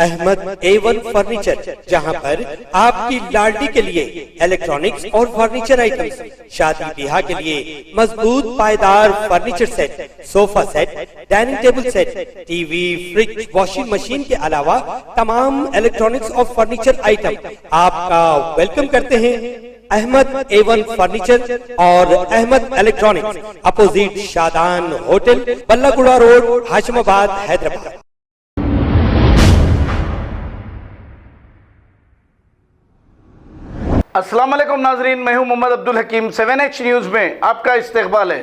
Ahmad A1 furniture, जहां पर आपकी लाडली के लिए इलेक्ट्रॉनिक्स और फर्नीचर आइटम्स, शादी ब्याह के लिए मजबूत पायदार furniture set, sofa set, dining table set, TV, fridge, washing machine के अलावा तमाम इलेक्ट्रॉनिक्स और फर्नीचर आइटम आपका वेलकम करते हैं। अहमद A1 फर्नीचर और Ahmed electronics, opposite Shadan hotel, Ballaguda road, Hashimabad, Hyderabad. अस्सलाम वालेकुम नाजरीन, मैं हूं मोहम्मद अब्दुल हकीम। 7H न्यूज़ में आपका इस्तकबाल है।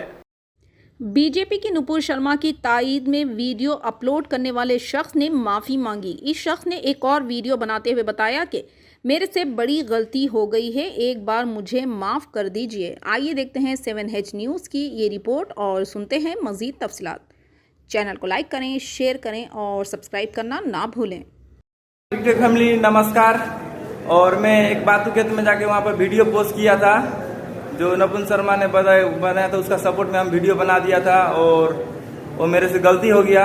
बीजेपी की नुपुर शर्मा की ताईद में वीडियो अपलोड करने वाले शख्स ने माफ़ी मांगी। इस शख्स ने एक और वीडियो बनाते हुए बताया कि मेरे से बड़ी गलती हो गई है, एक बार मुझे माफ़ कर दीजिए। आइए देखते हैं 7H न्यूज़ की ये रिपोर्ट और सुनते हैं मज़ीद तफसीलात। चैनल को लाइक करें, शेयर करें और सब्सक्राइब करना ना भूलें। फैमिली नमस्कार। और मैं एक बात खेत में जाके वहाँ पर वीडियो पोस्ट किया था, जो नुपुर शर्मा ने बनाया था, उसका सपोर्ट में हम वीडियो बना दिया था और वो मेरे से गलती हो गया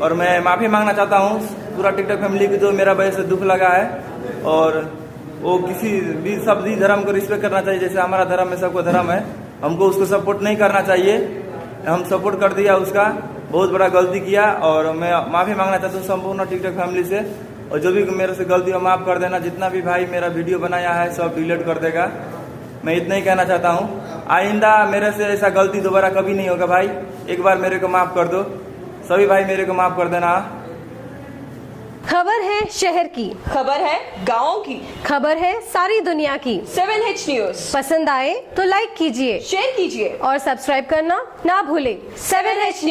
और मैं माफ़ी मांगना चाहता हूँ पूरा टिकटॉक फैमिली की, जो मेरा वजह से दुख लगा है। और वो किसी भी सब धर्म को रिस्पेक्ट करना चाहिए, जैसे हमारा धर्म है, सबको धर्म है, हमको उसको सपोर्ट नहीं करना चाहिए। हम सपोर्ट कर दिया, उसका बहुत बड़ा गलती किया और मैं माफ़ी मांगना चाहता हूँ संपूर्ण टिकटॉक फैमिली से। और जो भी मेरे से गलती हो माफ़ कर देना। जितना भी भाई मेरा वीडियो बनाया है सब डिलीट कर देगा। मैं इतना ही कहना चाहता हूँ, आइंदा मेरे से ऐसा गलती दोबारा कभी नहीं होगा भाई। एक बार मेरे को माफ़ कर दो, सभी भाई मेरे को माफ़ कर देना। खबर है शहर की, खबर है गाँव की, खबर है सारी दुनिया की। 7H न्यूज़ पसंद आए तो लाइक कीजिए, शेयर कीजिए और सब्सक्राइब करना ना भूलें। 7H news.